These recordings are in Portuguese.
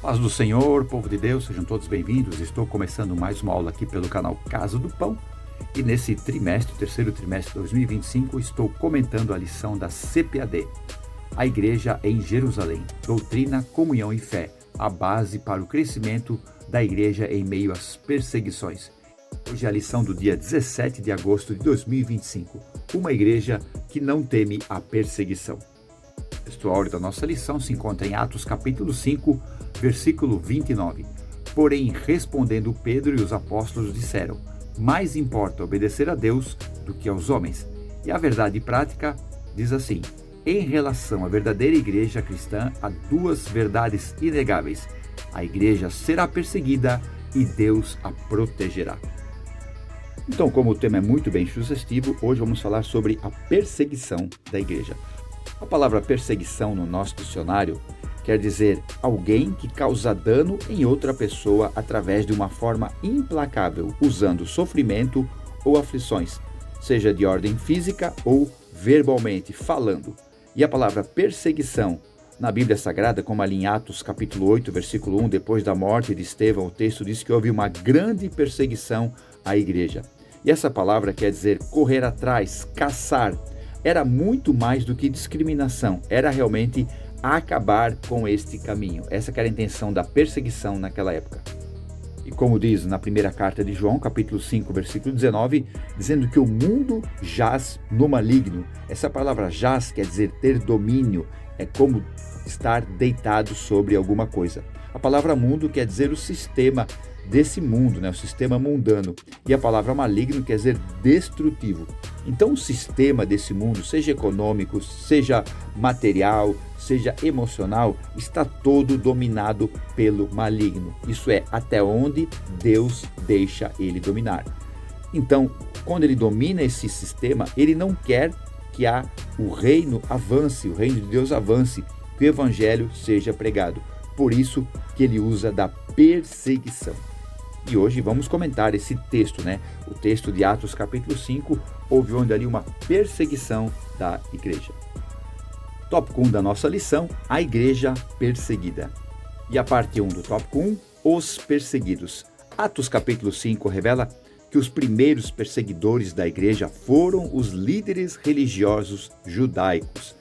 Paz do Senhor, povo de Deus, sejam todos bem-vindos. Estou começando mais uma aula aqui pelo canal Casa do Pão e nesse trimestre, terceiro trimestre de 2025, estou comentando a lição da CPAD, a Igreja em Jerusalém, doutrina, comunhão e fé, a base para o crescimento da Igreja em meio às perseguições. Hoje é a lição do dia 17 de agosto de 2025, uma igreja que não teme a perseguição. O texto áureo da nossa lição se encontra em Atos capítulo 5, versículo 29. Porém, respondendo Pedro e os apóstolos disseram: mais importa obedecer a Deus do que aos homens. E a verdade prática diz assim: em relação à verdadeira igreja cristã, há duas verdades inegáveis. A igreja será perseguida e Deus a protegerá. Então, como o tema é muito bem sugestivo, hoje vamos falar sobre a perseguição da igreja. A palavra perseguição no nosso dicionário quer dizer alguém que causa dano em outra pessoa através de uma forma implacável, usando sofrimento ou aflições, seja de ordem física ou verbalmente, falando. E a palavra perseguição, na Bíblia Sagrada, como ali em Atos capítulo 8, versículo 1, depois da morte de Estevão, o texto diz que houve uma grande perseguição à igreja. E essa palavra quer dizer correr atrás, caçar. Era muito mais do que discriminação, era realmente acabar com este caminho. Essa que era a intenção da perseguição naquela época. E como diz na primeira carta de João, capítulo 5, versículo 19, dizendo que o mundo jaz no maligno. Essa palavra jaz quer dizer ter domínio, é como estar deitado sobre alguma coisa. A palavra mundo quer dizer o sistema desse mundo, o sistema mundano. E a palavra maligno quer dizer destrutivo. Então o sistema desse mundo, seja econômico, seja material, seja emocional, está todo dominado pelo maligno. Isso é, até onde Deus deixa ele dominar. Então, quando ele domina esse sistema, ele não quer que o reino avance, o reino de Deus avance, que o evangelho seja pregado. Por isso que ele usa da perseguição. E hoje vamos comentar esse texto, O texto de Atos capítulo 5, houve onde ali uma perseguição da igreja. Tópico 1 da nossa lição, a igreja perseguida. E a parte 1 do tópico 1, os perseguidos. Atos capítulo 5 revela que os primeiros perseguidores da igreja foram os líderes religiosos judaicos.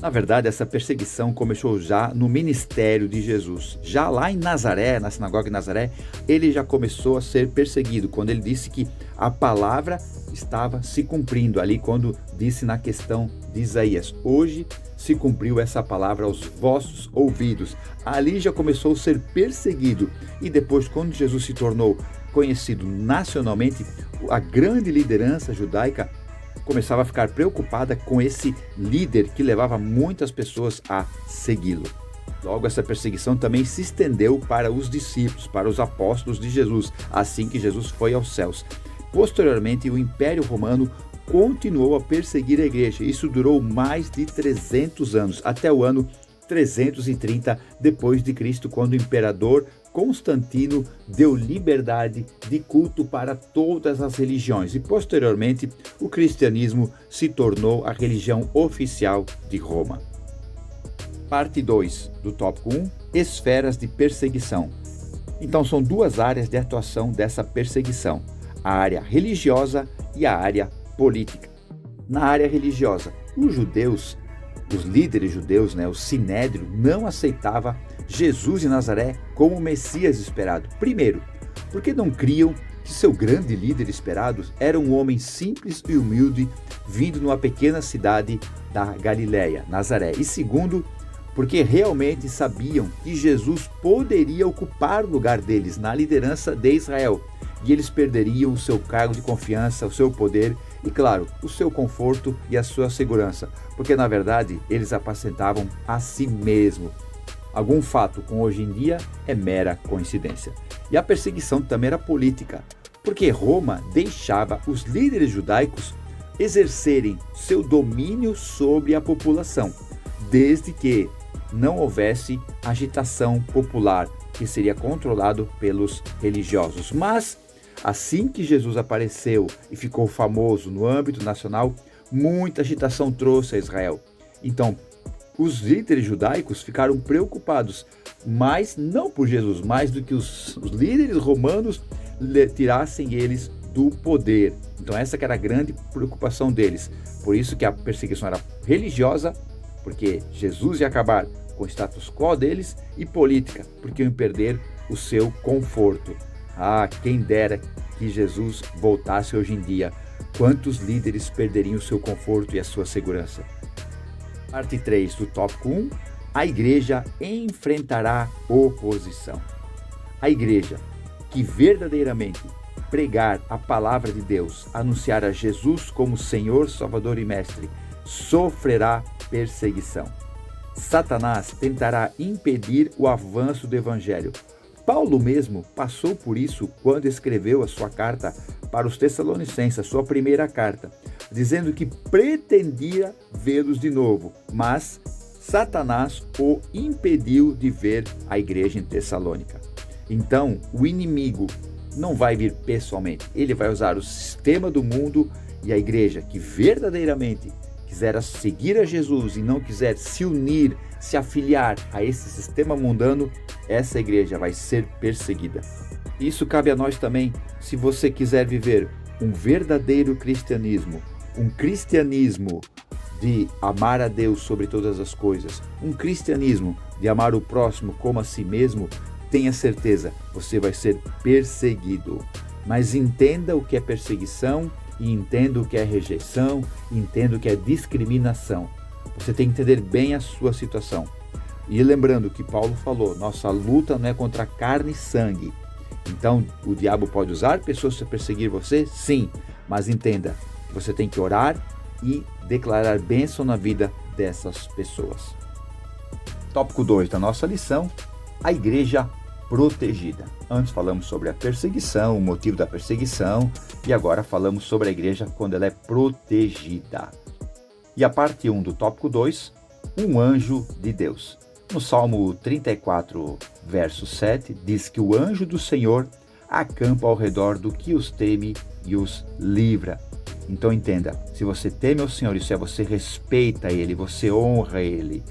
Na verdade, essa perseguição começou já no ministério de Jesus. Já lá em Nazaré, na sinagoga de Nazaré, ele já começou a ser perseguido, quando ele disse que a palavra estava se cumprindo, ali quando disse na questão de Isaías: hoje se cumpriu essa palavra aos vossos ouvidos. Ali já começou a ser perseguido. E depois, quando Jesus se tornou conhecido nacionalmente, a grande liderança judaica começava a ficar preocupada com esse líder que levava muitas pessoas a segui-lo. Logo, essa perseguição também se estendeu para os discípulos, para os apóstolos de Jesus, assim que Jesus foi aos céus. Posteriormente, o Império Romano continuou a perseguir a igreja. Isso durou mais de 300 anos, até o ano 330 depois de Cristo, quando o imperador Constantino deu liberdade de culto para todas as religiões e, posteriormente, o cristianismo se tornou a religião oficial de Roma. Parte 2 do tópico 1, esferas de perseguição. Então, são duas áreas de atuação dessa perseguição, a área religiosa e a área política. Na área religiosa, os judeus, os líderes judeus, o Sinédrio, não aceitava Jesus de Nazaré como o Messias esperado. Primeiro, porque não criam que seu grande líder esperado era um homem simples e humilde, vindo numa pequena cidade da Galileia, Nazaré. E segundo, porque realmente sabiam que Jesus poderia ocupar o lugar deles na liderança de Israel, e eles perderiam o seu cargo de confiança, o seu poder e, claro, o seu conforto e a sua segurança, porque na verdade eles apacentavam a si mesmo. Algum fato com hoje em dia é mera coincidência. E a perseguição também era política, porque Roma deixava os líderes judaicos exercerem seu domínio sobre a população, desde que não houvesse agitação popular, que seria controlado pelos religiosos. Mas, assim que Jesus apareceu e ficou famoso no âmbito nacional, muita agitação trouxe a Israel. Então, Os líderes judaicos ficaram preocupados, mas não por Jesus, mais do que os líderes romanos tirassem eles do poder. Então essa que era a grande preocupação deles. Por isso que a perseguição era religiosa, porque Jesus ia acabar com o status quo deles, e política, porque iam perder o seu conforto. Ah, quem dera que Jesus voltasse hoje em dia. Quantos líderes perderiam o seu conforto e a sua segurança? Parte 3 do tópico 1. A igreja enfrentará oposição. A igreja que verdadeiramente pregar a palavra de Deus, anunciar a Jesus como Senhor, Salvador e Mestre, sofrerá perseguição. Satanás tentará impedir o avanço do Evangelho. Paulo mesmo passou por isso quando escreveu a sua carta para os Tessalonicenses, a sua primeira carta, dizendo que pretendia vê-los de novo, mas Satanás o impediu de ver a igreja em Tessalônica. Então, o inimigo não vai vir pessoalmente, ele vai usar o sistema do mundo, e a igreja que verdadeiramente quiser seguir a Jesus e não quiser se unir, se afiliar a esse sistema mundano, essa igreja vai ser perseguida. Isso cabe a nós também, se você quiser viver um verdadeiro cristianismo, um cristianismo de amar a Deus sobre todas as coisas, um cristianismo de amar o próximo como a si mesmo, tenha certeza, você vai ser perseguido. Mas entenda o que é perseguição, e entenda o que é rejeição, e entenda o que é discriminação. Você tem que entender bem a sua situação. E lembrando que Paulo falou, nossa luta não é contra carne e sangue. Então, o diabo pode usar pessoas para perseguir você? Sim, mas entenda, você tem que orar e declarar bênção na vida dessas pessoas. Tópico 2 da nossa lição, a igreja protegida. Antes falamos sobre a perseguição, o motivo da perseguição, e agora falamos sobre a igreja quando ela é protegida. E a parte 1 do tópico 2, um anjo de Deus. No Salmo 34, verso 7, diz que o anjo do Senhor acampa ao redor do que os teme e os livra. Então entenda, se você teme ao Senhor, isso é, você respeita Ele, você honra Ele,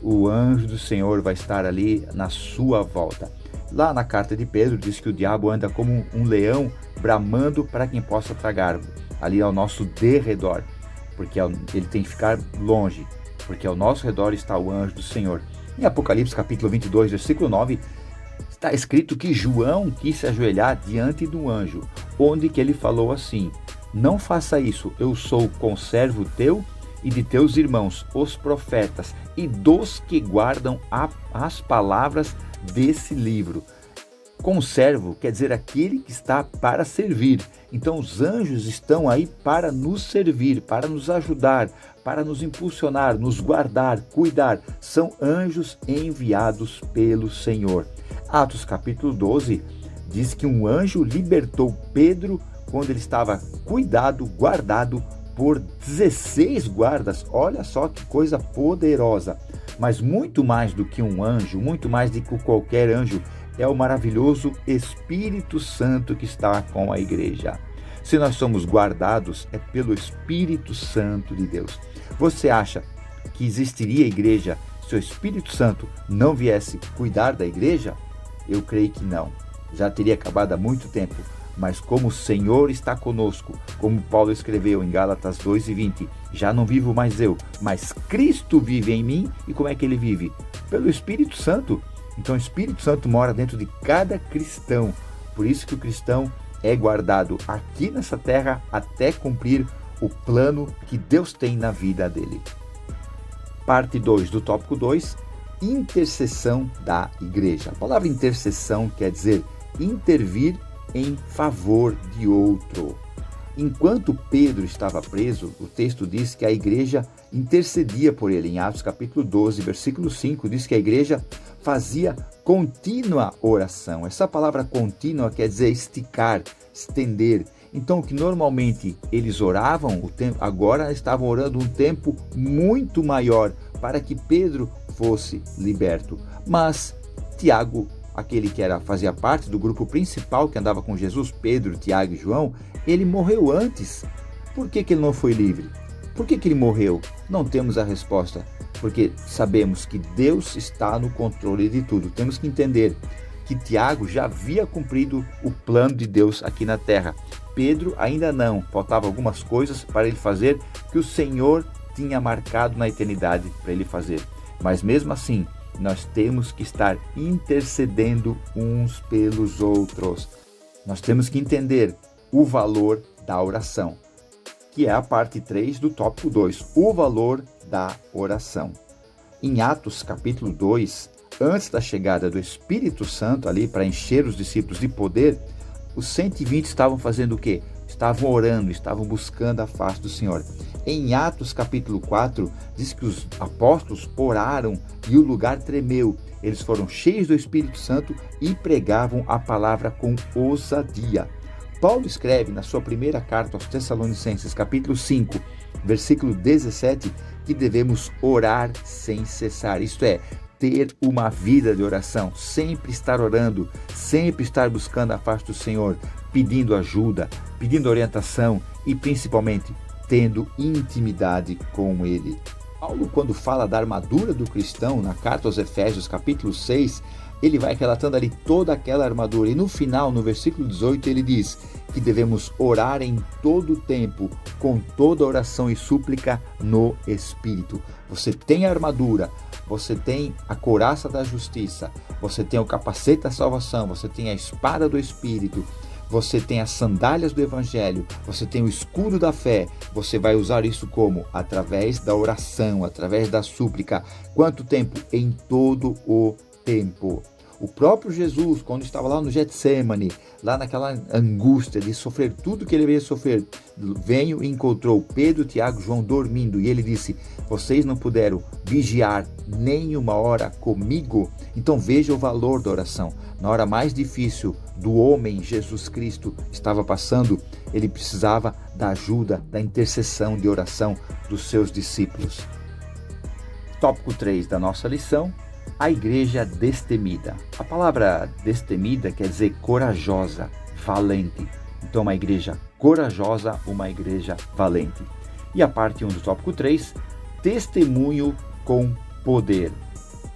o anjo do Senhor vai estar ali na sua volta. Lá na carta de Pedro diz que o diabo anda como um leão bramando para quem possa tragar, ali ao nosso derredor, porque ele tem que ficar longe, porque ao nosso redor está o anjo do Senhor. Em Apocalipse capítulo 22, versículo 9, está escrito que João quis se ajoelhar diante do anjo, onde que ele falou assim, não faça isso, eu sou conservo teu e de teus irmãos, os profetas, e dos que guardam as palavras desse livro. Conservo quer dizer aquele que está para servir. Então os anjos estão aí para nos servir, para nos ajudar, para nos impulsionar, nos guardar, cuidar. São anjos enviados pelo Senhor. Atos capítulo 12 diz que um anjo libertou Pedro quando ele estava cuidado, guardado por 16 guardas. Olha só que coisa poderosa. Mas muito mais do que um anjo, muito mais do que qualquer anjo, é o maravilhoso Espírito Santo que está com a igreja. Se nós somos guardados, é pelo Espírito Santo de Deus. Você acha que existiria igreja se o Espírito Santo não viesse cuidar da igreja? Eu creio que não. Já teria acabado há muito tempo. Mas como o Senhor está conosco, como Paulo escreveu em Gálatas 2:20, já não vivo mais eu, mas Cristo vive em mim. E como é que ele vive? Pelo Espírito Santo. Então o Espírito Santo mora dentro de cada cristão. Por isso que o cristão é guardado aqui nessa terra até cumprir o plano que Deus tem na vida dele. Parte 2 do tópico 2, intercessão da igreja. A palavra intercessão quer dizer intervir em favor de outro. Enquanto Pedro estava preso, o texto diz que a igreja intercedia por ele. Em Atos capítulo 12, versículo 5, diz que a igreja fazia contínua oração. Essa palavra contínua quer dizer esticar, estender. Então, o que normalmente eles oravam, agora estavam orando um tempo muito maior para que Pedro fosse liberto. Mas Tiago, aquele que fazia parte do grupo principal que andava com Jesus, Pedro, Tiago e João, ele morreu antes. Por que ele não foi livre? Por que ele morreu? Não temos a resposta. porque sabemos que Deus está no controle de tudo. Temos que entender que Tiago já havia cumprido o plano de Deus aqui na terra. Pedro ainda não, faltavam algumas coisas para ele fazer que o Senhor tinha marcado na eternidade para ele fazer. Mas mesmo assim, nós temos que estar intercedendo uns pelos outros. Nós temos que entender o valor da oração, que é a parte 3 do tópico 2, o valor da oração. Em Atos capítulo 2, antes da chegada do Espírito Santo ali para encher os discípulos de poder, os 120 estavam fazendo o quê? Estavam orando, estavam buscando a face do Senhor. Em Atos capítulo 4, diz que os apóstolos oraram e o lugar tremeu. Eles foram cheios do Espírito Santo e pregavam a palavra com ousadia. Paulo escreve na sua primeira carta aos Tessalonicenses, capítulo 5, versículo 17, que devemos orar sem cessar. Isto é, ter uma vida de oração, sempre estar orando, sempre estar buscando a face do Senhor, pedindo ajuda, pedindo orientação e principalmente tendo intimidade com Ele. Paulo, quando fala da armadura do cristão, na carta aos Efésios, capítulo 6, ele vai relatando ali toda aquela armadura. E no final, no versículo 18, ele diz que devemos orar em todo o tempo, com toda oração e súplica no Espírito. Você tem a armadura, você tem a couraça da justiça, você tem o capacete da salvação, você tem a espada do Espírito, você tem as sandálias do Evangelho, você tem o escudo da fé. Você vai usar isso como? Através da oração, através da súplica. Quanto tempo? Em todo o tempo. O próprio Jesus, quando estava lá no Getsemane, lá naquela angústia de sofrer tudo que ele veio sofrer, veio e encontrou Pedro, Tiago e João dormindo, e ele disse: vocês não puderam vigiar nem uma hora comigo? Então veja o valor da oração. Na hora mais difícil do homem, Jesus Cristo estava passando, ele precisava da ajuda, da intercessão de oração dos seus discípulos. Tópico 3 da nossa lição: a igreja destemida. A palavra destemida quer dizer corajosa, valente. Então, uma igreja corajosa, uma igreja valente. E a parte 1 do tópico 3, testemunho com poder.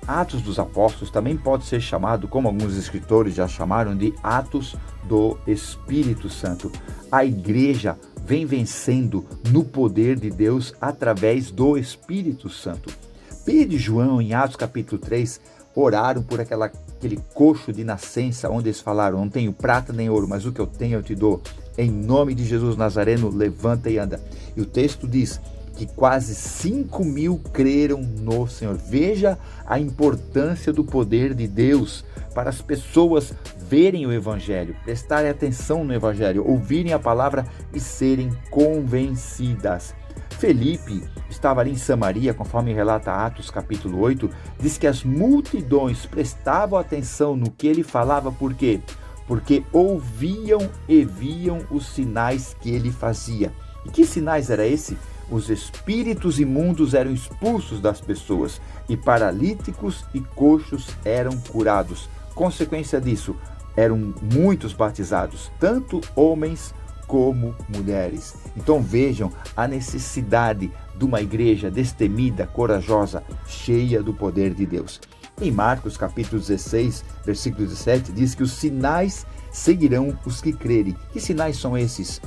Atos dos Apóstolos também pode ser chamado, como alguns escritores já chamaram, de Atos do Espírito Santo. A igreja vem vencendo no poder de Deus através do Espírito Santo. Pedro e João, em Atos capítulo 3, oraram por aquele coxo de nascença, onde eles falaram: não tenho prata nem ouro, mas o que eu tenho eu te dou. Em nome de Jesus Nazareno, levanta e anda. E o texto diz que quase 5.000 creram no Senhor. Veja a importância do poder de Deus para as pessoas verem o Evangelho, prestarem atenção no Evangelho, ouvirem a palavra e serem convencidas. Felipe estava ali em Samaria, conforme relata Atos capítulo 8, diz que as multidões prestavam atenção no que ele falava. Por quê? Porque ouviam e viam os sinais que ele fazia. E que sinais era esse? Os espíritos imundos eram expulsos das pessoas e paralíticos e coxos eram curados. Consequência disso, eram muitos batizados, tanto homens como mulheres. Então vejam a necessidade de uma igreja destemida, corajosa, cheia do poder de Deus. Em Marcos capítulo 16, versículo 17, diz que os sinais seguirão os que crerem. Que sinais são esses?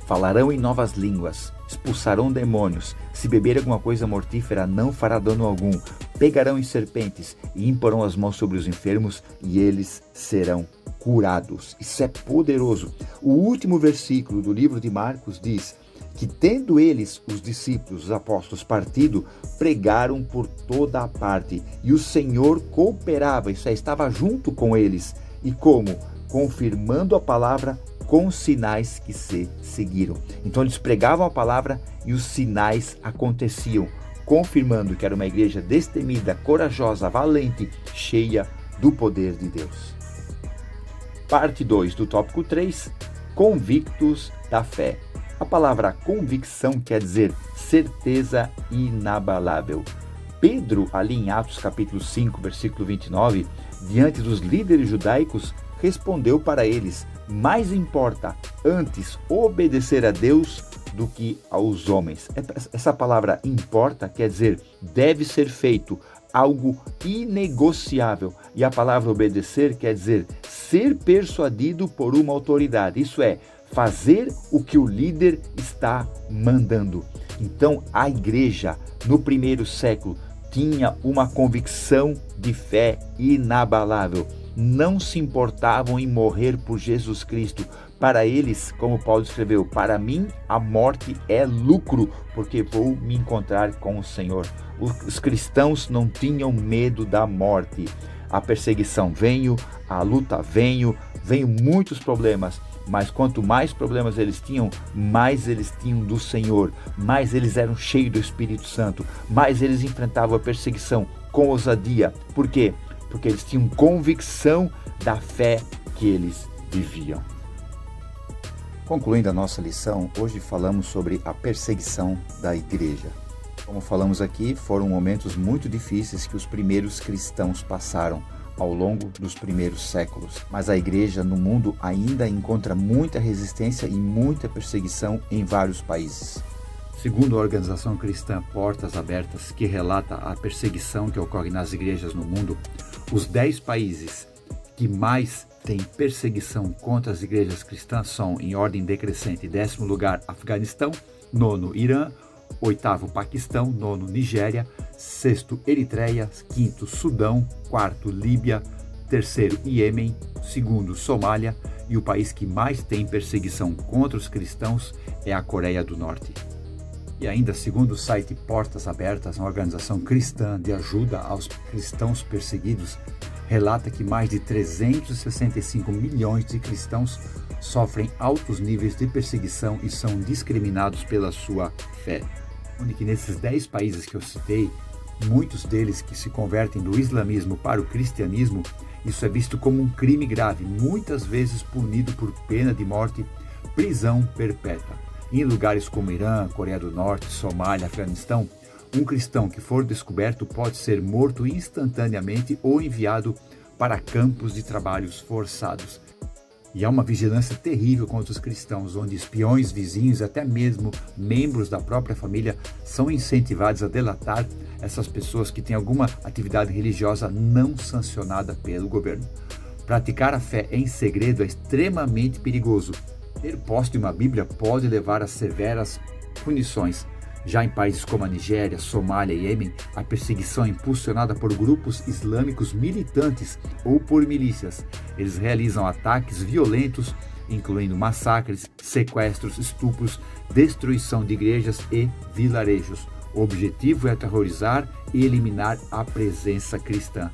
Falarão em novas línguas, expulsarão demônios, se beber alguma coisa mortífera não fará dano algum, pegarão em serpentes e imporão as mãos sobre os enfermos e eles serão curados. Isso é poderoso. O último versículo do livro de Marcos diz que, tendo eles, os discípulos, os apóstolos, partido, pregaram por toda a parte e o Senhor cooperava, isso é, estava junto com eles. E como? Confirmando a palavra com sinais que se seguiram. Então eles pregavam a palavra e os sinais aconteciam, confirmando que era uma igreja destemida, corajosa, valente, cheia do poder de Deus. Parte 2 do tópico 3, convictos da fé. A palavra convicção quer dizer certeza inabalável. Pedro, ali em Atos capítulo 5, versículo 29, diante dos líderes judaicos, respondeu para eles: mais importa antes obedecer a Deus do que aos homens. Essa palavra importa quer dizer deve ser feito, algo inegociável. E a palavra obedecer quer dizer ser persuadido por uma autoridade. Isso é, fazer o que o líder está mandando. Então, a igreja, no primeiro século, tinha uma convicção de fé inabalável. Não se importavam em morrer por Jesus Cristo. Para eles, como Paulo escreveu, para mim a morte é lucro, porque vou me encontrar com o Senhor. Os cristãos não tinham medo da morte. A perseguição veio, a luta veio muitos problemas. Mas quanto mais problemas eles tinham, mais eles tinham do Senhor, mais eles eram cheios do Espírito Santo, mais eles enfrentavam a perseguição com ousadia. Por quê? Porque eles tinham convicção da fé que eles viviam. Concluindo a nossa lição, hoje falamos sobre a perseguição da igreja. Como falamos aqui, foram momentos muito difíceis que os primeiros cristãos passaram ao longo dos primeiros séculos. Mas a igreja no mundo ainda encontra muita resistência e muita perseguição em vários países. Segundo a organização cristã Portas Abertas, que relata a perseguição que ocorre nas igrejas no mundo, os 10 países que mais têm perseguição contra as igrejas cristãs são, em ordem decrescente, 10º lugar, Afeganistão, 9º, Irã, 8º, Paquistão, 9º, Nigéria, 6º, Eritreia, 5º, Sudão, 4º, Líbia, 3º, Iêmen, 2º, Somália, e o país que mais tem perseguição contra os cristãos é a Coreia do Norte. E ainda, segundo o site Portas Abertas, uma organização cristã de ajuda aos cristãos perseguidos, relata que mais de 365 milhões de cristãos sofrem altos níveis de perseguição e são discriminados pela sua fé. Onde que nesses 10 países que eu citei, muitos deles que se convertem do islamismo para o cristianismo, isso é visto como um crime grave, muitas vezes punido por pena de morte, prisão perpétua. Em lugares como Irã, Coreia do Norte, Somália, Afeganistão, um cristão que for descoberto pode ser morto instantaneamente ou enviado para campos de trabalhos forçados. E há uma vigilância terrível contra os cristãos, onde espiões, vizinhos e até mesmo membros da própria família são incentivados a delatar essas pessoas que têm alguma atividade religiosa não sancionada pelo governo. Praticar a fé em segredo é extremamente perigoso. Ter posse de uma Bíblia pode levar a severas punições. Já em países como a Nigéria, Somália e Iêmen, a perseguição é impulsionada por grupos islâmicos militantes ou por milícias. Eles realizam ataques violentos, incluindo massacres, sequestros, estupros, destruição de igrejas e vilarejos. O objetivo é aterrorizar e eliminar a presença cristã.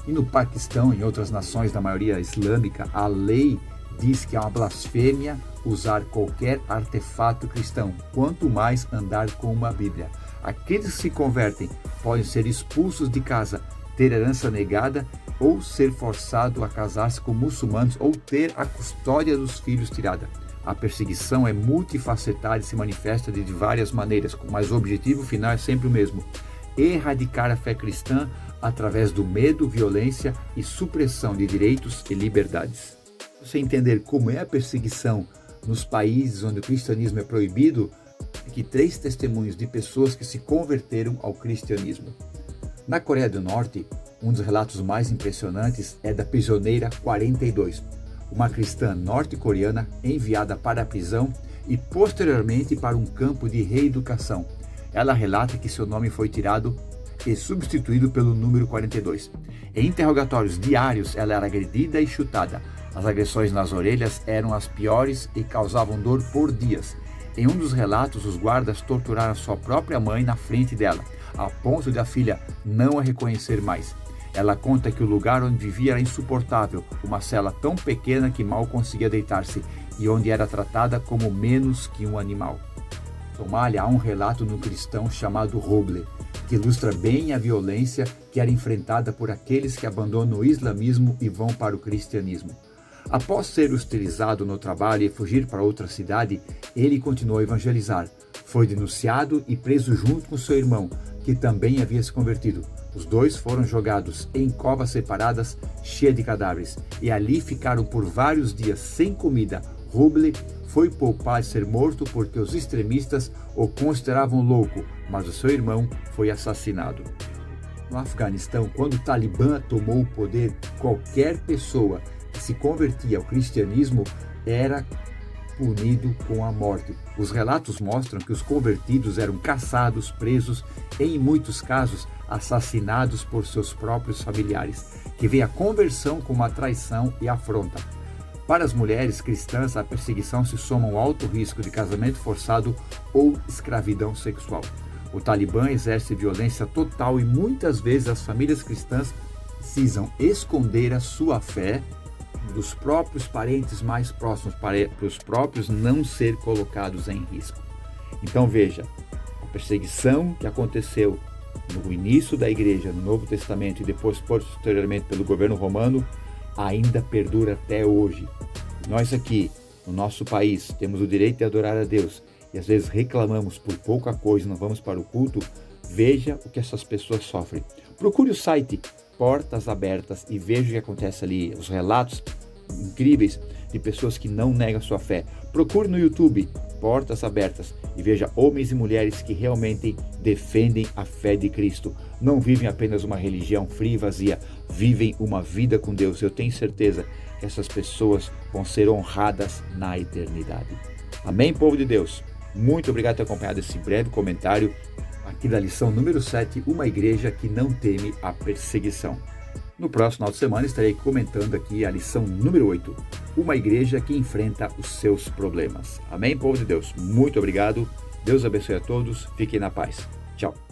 E no Paquistão e em outras nações da maioria islâmica, a lei diz que é uma blasfêmia usar qualquer artefato cristão, quanto mais andar com uma Bíblia. Aqueles que se convertem podem ser expulsos de casa, ter herança negada ou ser forçado a casar-se com muçulmanos ou ter a custódia dos filhos tirada. A perseguição é multifacetada e se manifesta de várias maneiras, mas o objetivo final é sempre o mesmo: erradicar a fé cristã através do medo, violência e supressão de direitos e liberdades. Você entender como é a perseguição nos países onde o cristianismo é proibido, aqui 3 testemunhos de pessoas que se converteram ao cristianismo. Na Coreia do Norte, um dos relatos mais impressionantes é da prisioneira 42, uma cristã norte-coreana enviada para a prisão e posteriormente para um campo de reeducação. Ela relata que seu nome foi tirado e substituído pelo número 42. Em interrogatórios diários, ela era agredida e chutada. As agressões nas orelhas eram as piores e causavam dor por dias. Em um dos relatos, os guardas torturaram sua própria mãe na frente dela, a ponto de a filha não a reconhecer mais. Ela conta que o lugar onde vivia era insuportável, uma cela tão pequena que mal conseguia deitar-se e onde era tratada como menos que um animal. Em Somália, há um relato no cristão chamado Roble, que ilustra bem a violência que era enfrentada por aqueles que abandonam o islamismo e vão para o cristianismo. Após ser hostilizado no trabalho e fugir para outra cidade, ele continuou a evangelizar. Foi denunciado e preso junto com seu irmão, que também havia se convertido. Os dois foram jogados em covas separadas, cheias de cadáveres, e ali ficaram por vários dias sem comida, Roble foi poupar de ser morto porque os extremistas o consideravam louco, mas o seu irmão foi assassinado. No Afeganistão, quando o Talibã tomou o poder, qualquer pessoa que se convertia ao cristianismo era punido com a morte. Os relatos mostram que os convertidos eram caçados, presos e, em muitos casos, assassinados por seus próprios familiares, que veem a conversão como uma traição e afronta. Para as mulheres cristãs, a perseguição se soma ao alto risco de casamento forçado ou escravidão sexual. O Talibã exerce violência total e muitas vezes as famílias cristãs precisam esconder a sua fé dos próprios parentes mais próximos para os próprios não ser colocados em risco. Então veja, a perseguição que aconteceu no início da igreja, no Novo Testamento e depois posteriormente pelo governo romano, ainda perdura até hoje. Nós aqui, no nosso país, temos o direito de adorar a Deus e às vezes reclamamos por pouca coisa e não vamos para o culto. Veja o que essas pessoas sofrem. Procure o site Portas Abertas e veja o que acontece ali, os relatos incríveis de pessoas que não negam sua fé. Procure no YouTube Portas Abertas e veja homens e mulheres que realmente defendem a fé de Cristo. Não vivem apenas uma religião fria e vazia, vivem uma vida com Deus. Eu tenho certeza que essas pessoas vão ser honradas na eternidade. Amém, povo de Deus? Muito obrigado por ter acompanhado esse breve comentário aqui da lição número 7, uma igreja que não teme a perseguição. No próximo final de semana estarei comentando aqui a lição número 8, uma igreja que enfrenta os seus problemas. Amém, povo de Deus? Muito obrigado. Deus abençoe a todos. Fiquem na paz. Tchau.